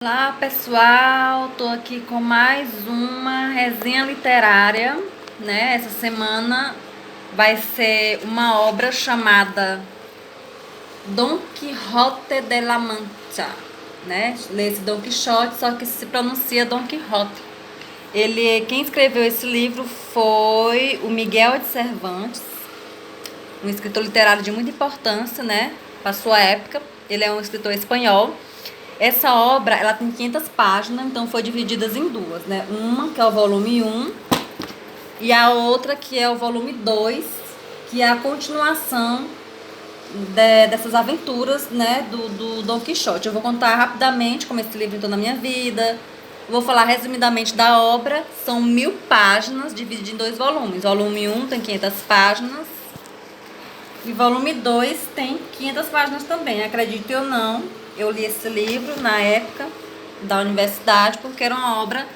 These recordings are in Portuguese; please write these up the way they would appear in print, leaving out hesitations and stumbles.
Olá pessoal, tô aqui com mais uma resenha literária, né? Essa semana vai ser uma obra chamada Don Quixote de la Mancha, né? Lê-se Don Quixote, só que se pronuncia Don Quixote. Quem escreveu esse livro foi o Miguel de Cervantes, um escritor literário de muita importância, né? Para sua época. Ele é um escritor espanhol. Essa obra, ela tem 500 páginas, então foi dividida em duas, né? Uma que é o volume 1 e a outra que é o volume 2, que é a continuação dessas aventuras, né, do Don Quixote. Eu vou contar rapidamente como esse livro entrou na minha vida. Vou falar resumidamente da obra. São 1000 páginas, divididas em 2 volumes. Volume 1 tem 500 páginas e volume 2 tem 500 páginas também, acredite ou não. Eu li esse livro na época da universidade porque era uma obra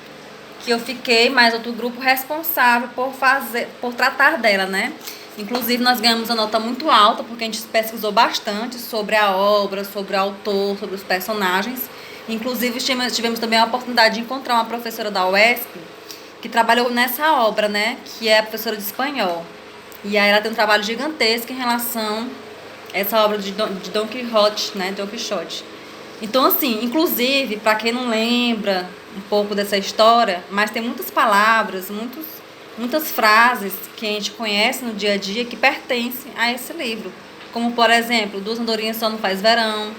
que eu fiquei, mais outro grupo, responsável por tratar dela, né? Inclusive nós ganhamos uma nota muito alta porque a gente pesquisou bastante sobre a obra, sobre o autor, sobre os personagens. Inclusive tivemos também a oportunidade de encontrar uma professora da UESP que trabalhou nessa obra, né? Que é a professora de espanhol. E aí ela tem um trabalho gigantesco em relação a essa obra de Don Quixote, né? Don Quixote. Então, assim, inclusive, para quem não lembra um pouco dessa história, mas tem muitas palavras, muitas frases que a gente conhece no dia a dia que pertencem a esse livro. Como, por exemplo, duas andorinhas só não faz verão.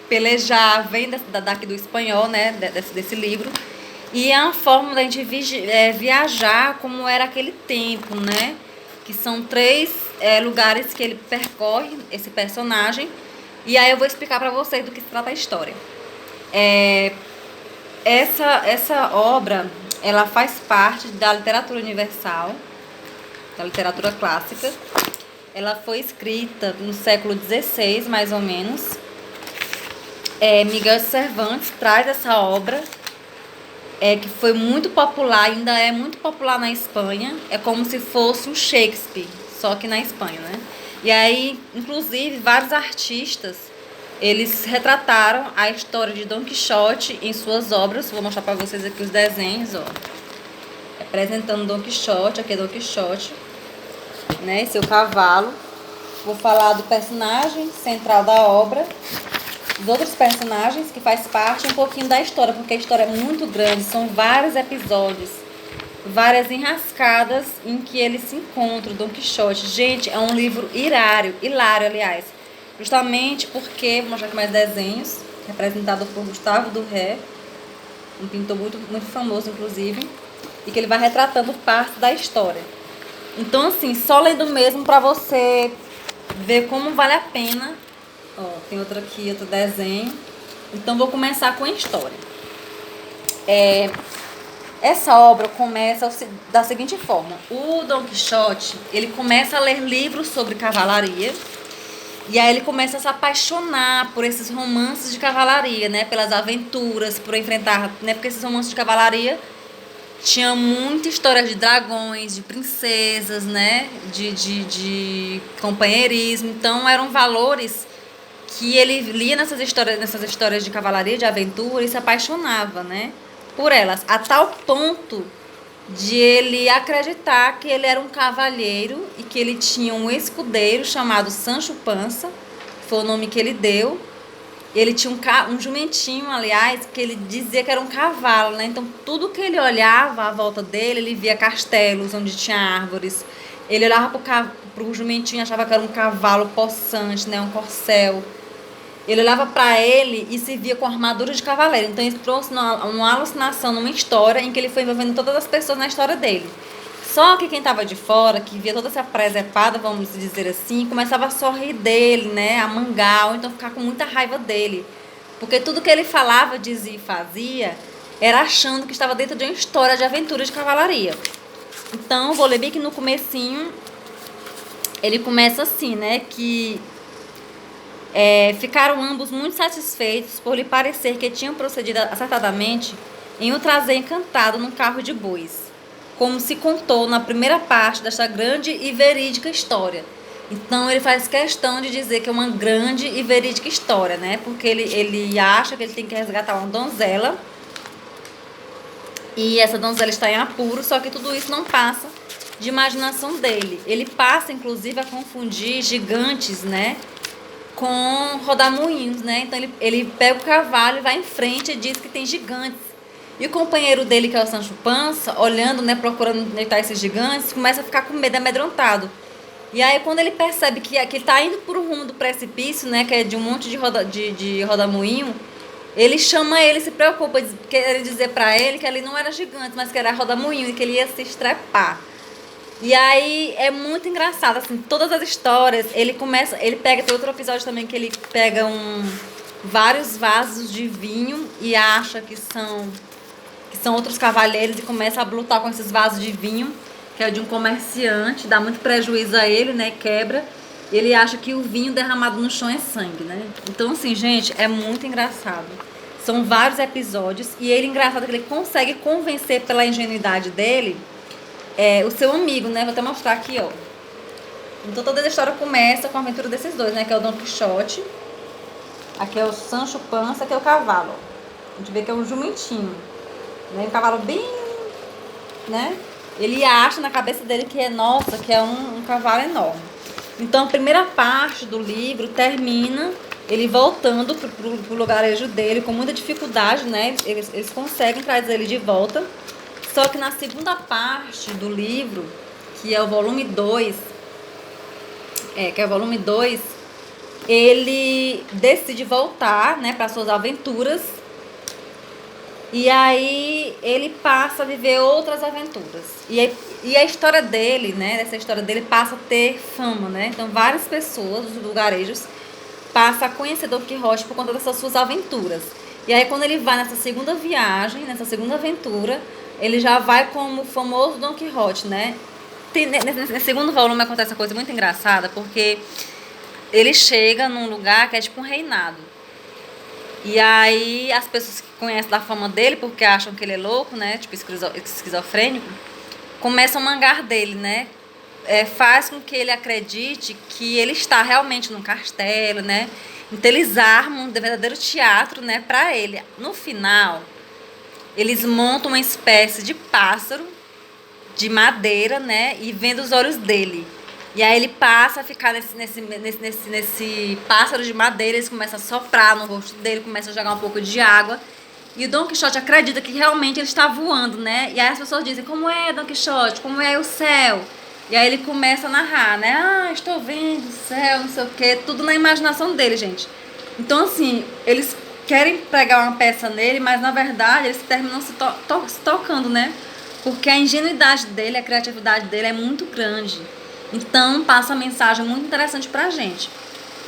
Pelejar vem daqui do espanhol, né? Desse livro. E é uma forma da gente viajar como era aquele tempo, né? Que são 3 lugares que ele percorre, esse personagem. E aí eu vou explicar pra vocês do que se trata a história. Essa obra, ela faz parte da literatura universal, da literatura clássica. Ela foi escrita no século XVI, mais ou menos. Miguel de Cervantes traz essa obra, que foi muito popular, ainda é muito popular na Espanha. É como se fosse um Shakespeare, só que na Espanha, né? E aí, inclusive, vários artistas, eles retrataram a história de Don Quixote em suas obras. Vou mostrar para vocês aqui os desenhos, ó. Representando Don Quixote, aqui é Don Quixote, né? Seu cavalo. Vou falar do personagem central da obra, dos outros personagens que faz parte um pouquinho da história, porque a história é muito grande, são vários episódios, várias enrascadas em que ele se encontra, o Don Quixote. Gente, é um livro hilário, aliás, justamente porque, vou mostrar aqui mais desenhos, representado por Gustavo Doré, um pintor muito famoso, inclusive, e que ele vai retratando parte da história. Então, assim, só lendo mesmo para você ver como vale a pena. Ó, tem outro aqui, outro desenho. Então, vou começar com a história. Essa obra começa da seguinte forma. O Don Quixote, ele começa a ler livros sobre cavalaria. E aí ele começa a se apaixonar por esses romances de cavalaria, né? Pelas aventuras, por enfrentar, né? Porque esses romances de cavalaria tinham muita história de dragões, de princesas, né? De companheirismo. Então eram valores que ele lia nessas histórias de cavalaria, de aventura, e se apaixonava, né? Por elas, a tal ponto de ele acreditar que ele era um cavalheiro e que ele tinha um escudeiro chamado Sancho Panza, foi o nome que ele deu. Ele tinha um jumentinho, aliás, que ele dizia que era um cavalo, né? Então, tudo que ele olhava à volta dele, ele via castelos onde tinha árvores. Ele olhava pro jumentinho e achava que era um cavalo possante, né? Um corcel. Ele olhava para ele e se via com armadura de cavaleiro. Então, isso trouxe uma alucinação, numa história em que ele foi envolvendo todas as pessoas na história dele. Só que quem estava de fora, que via toda essa presepada, vamos dizer assim, começava a sorrir dele, né? A mangar, ou então ficar com muita raiva dele. Porque tudo que ele falava, dizia e fazia, era achando que estava dentro de uma história de aventura de cavalaria. Então, vou ler bem que no comecinho, ele começa assim, né? Que ficaram ambos muito satisfeitos por lhe parecer que tinham procedido acertadamente em o trazer encantado num carro de bois, como se contou na primeira parte desta grande e verídica história. Então ele faz questão de dizer que é uma grande e verídica história, né? Porque ele acha que ele tem que resgatar uma donzela e essa donzela está em apuro, só que tudo isso não passa de imaginação dele. Ele passa, inclusive, a confundir gigantes, né, com rodamuinhos, né? Então ele pega o cavalo e vai em frente e diz que tem gigantes. E o companheiro dele, que é o Sancho Pança, olhando, né, procurando onde estão esses gigantes, começa a ficar com medo, amedrontado. E aí, quando ele percebe que ele tá indo por um rumo do precipício, né, que é de um monte de rodamuinho, ele chama ele, se preocupa, quer dizer pra ele que ali não era gigante, mas que era rodamuinho e que ele ia se estrepar. E aí é muito engraçado, assim, todas as histórias, ele pega, tem outro episódio também que ele pega vários vasos de vinho e acha que são outros cavalheiros e começa a lutar com esses vasos de vinho, que é de um comerciante, dá muito prejuízo a ele, né, quebra. Ele acha que o vinho derramado no chão é sangue, né? Então, assim, gente, é muito engraçado. São vários episódios e ele, engraçado, que ele consegue convencer pela ingenuidade dele o seu amigo, né? Vou até mostrar aqui, ó. Então toda a história começa com a aventura desses dois, né? Que é o Don Quixote. Aqui é o Sancho Pança, aqui é o cavalo. A gente vê que é um jumentinho, né? Um cavalo bem, né? Ele acha na cabeça dele que é, nossa, que é um cavalo enorme. Então a primeira parte do livro termina ele voltando pro lugarejo dele com muita dificuldade, né? Eles conseguem trazer ele de volta. Só que na segunda parte do livro, que é o volume 2, ele decide voltar, né, para suas aventuras. E aí ele passa a viver outras aventuras. E a história dele, né, essa história dele passa a ter fama, né? Então várias pessoas dos lugarejos passam a conhecer Don Quixote por conta dessas suas aventuras. E aí quando ele vai nessa segunda viagem, nessa segunda aventura, ele já vai como o famoso Don Quixote, né? Nesse segundo volume acontece uma coisa muito engraçada, porque ele chega num lugar que é tipo um reinado. E aí as pessoas que conhecem da fama dele, porque acham que ele é louco, né? Tipo esquizofrênico, começam a mangar dele, né? Faz com que ele acredite que ele está realmente num castelo, né? Então eles armam um verdadeiro teatro, né, pra ele. No final, eles montam uma espécie de pássaro de madeira, né? E vendo os olhos dele. E aí ele passa a ficar nesse pássaro de madeira, eles começam a soprar no rosto dele, começam a jogar um pouco de água. E o Don Quixote acredita que realmente ele está voando, né? E aí as pessoas dizem, como é, Don Quixote? Como é o céu? E aí ele começa a narrar, né? Ah, estou vendo o céu, não sei o quê. Tudo na imaginação dele, gente. Então, assim, eles querem pregar uma peça nele, mas na verdade eles terminam se tocando, né? Porque a ingenuidade dele, a criatividade dele é muito grande. Então passa uma mensagem muito interessante pra gente.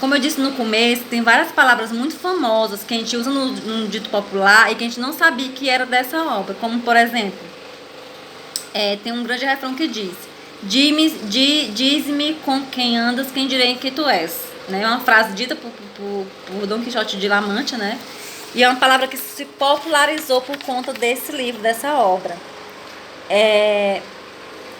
Como eu disse no começo, tem várias palavras muito famosas que a gente usa no dito popular e que a gente não sabia que era dessa obra. Como, por exemplo, tem um grande refrão que diz: diz-me com quem andas, quem direi que tu és. Né? É uma frase dita por Dom Quixote de La Mancha, né? E é uma palavra que se popularizou por conta desse livro, dessa obra.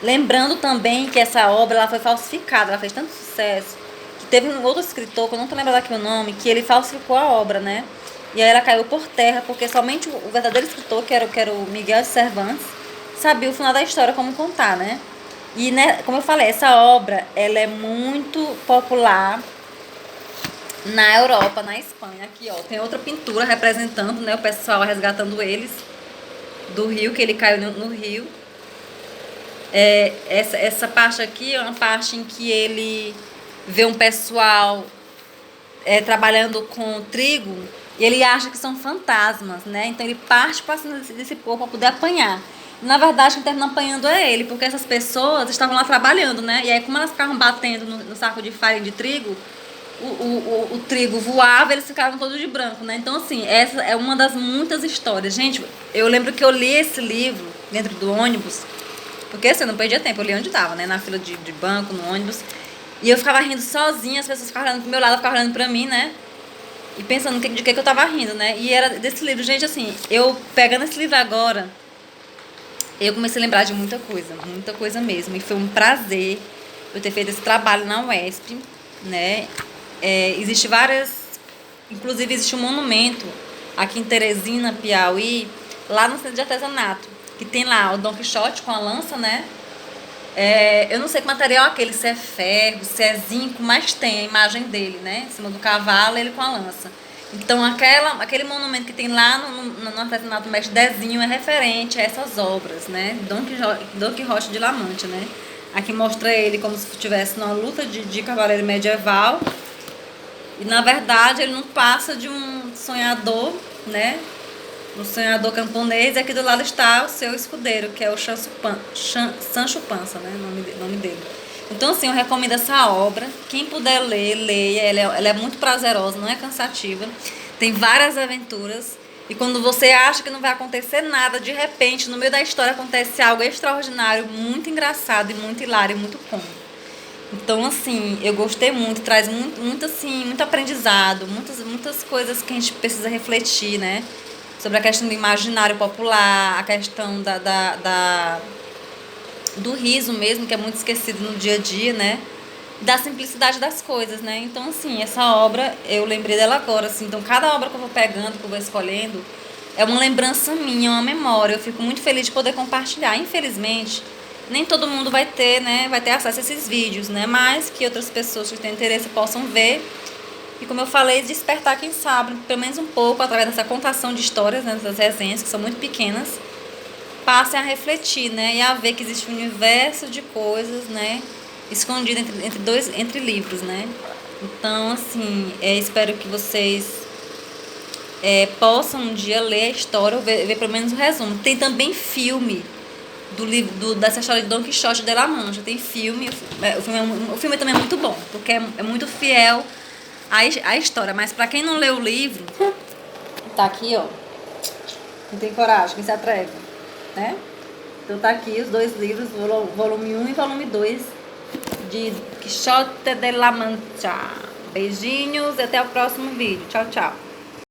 Lembrando também que essa obra ela foi falsificada, ela fez tanto sucesso que teve um outro escritor, que eu não tô lembrando aqui o nome, que ele falsificou a obra, né? E aí ela caiu por terra, porque somente o verdadeiro escritor, que era o Miguel de Cervantes, sabia o final da história, como contar, né? E, né, como eu falei, essa obra ela é muito popular na Europa, na Espanha. Aqui, ó, tem outra pintura representando, né, o pessoal resgatando eles do rio, que ele caiu no rio. Essa parte aqui é uma parte em que ele vê um pessoal trabalhando com trigo e ele acha que são fantasmas, né? Então ele parte para cima desse povo para poder apanhar. Na verdade, quem termina apanhando é ele, porque essas pessoas estavam lá trabalhando, né? E aí, como elas ficavam batendo no saco de farinha de trigo, o trigo voava e eles ficavam todos de branco, né? Então, assim, essa é uma das muitas histórias. Gente, eu lembro que eu li esse livro dentro do ônibus, porque assim, eu não perdia tempo, eu li onde estava, né? Na fila de banco, no ônibus. E eu ficava rindo sozinha, as pessoas ficavam olhando pro meu lado, ficavam olhando pra mim, né? E pensando de que eu tava rindo, né? E era desse livro. Gente, assim, eu pegando esse livro agora, eu comecei a lembrar de muita coisa mesmo. E foi um prazer. por ter feito esse trabalho na UESP, né? Existe várias, inclusive existe um monumento aqui em Teresina, Piauí, lá no centro de artesanato, que tem lá o Dom Quixote com a lança, né? Eu não sei que material é aquele, se é ferro, se é zinco, mas tem a imagem dele, né? Em cima do cavalo, ele com a lança. Então, aquele monumento que tem lá no artesanato Mestre Dezinho é referente a essas obras, né? Dom Quixote de La Mancha, né? Aqui mostra ele como se estivesse numa luta de cavaleiro medieval. E, na verdade, ele não passa de um sonhador, né? Um sonhador camponês. E aqui do lado está o seu escudeiro, que é o Sancho Panza, né? O nome dele. Então, assim, eu recomendo essa obra. Quem puder ler, leia. Ela é muito prazerosa, não é cansativa. Tem várias aventuras. E quando você acha que não vai acontecer nada, de repente, no meio da história, acontece algo extraordinário, muito engraçado, e muito hilário, e muito cômico. Então, assim, eu gostei muito. Traz muito assim, muito aprendizado. Muitas coisas que a gente precisa refletir, né? Sobre a questão do imaginário popular, a questão do riso mesmo, que é muito esquecido no dia a dia, né? Da simplicidade das coisas, né? Então, assim, essa obra, eu lembrei dela agora, assim. Então, cada obra que eu vou pegando, que eu vou escolhendo, é uma lembrança minha, uma memória. Eu fico muito feliz de poder compartilhar. Infelizmente, nem todo mundo vai ter, né? Vai ter acesso a esses vídeos, né? Mas que outras pessoas que têm interesse possam ver. E como eu falei, despertar, quem sabe, pelo menos um pouco, através dessa contação de histórias, né? Dessas resenhas, que são muito pequenas, passem a refletir, né? E a ver que existe um universo de coisas, né? Escondido entre livros, né? Então, assim, espero que vocês possam um dia ler a história, ou ver pelo menos o resumo. Tem também filme dessa história de Dom Quixote de La Mancha. Tem filme, o filme também é muito bom, porque é muito fiel à história. Mas para quem não leu o livro, tá aqui, ó. Quem tem coragem, quem se atreve, né? Então tá aqui os dois livros, volume 1 e volume 2 de Quixote de La Mancha. Beijinhos e até o próximo vídeo. Tchau, tchau.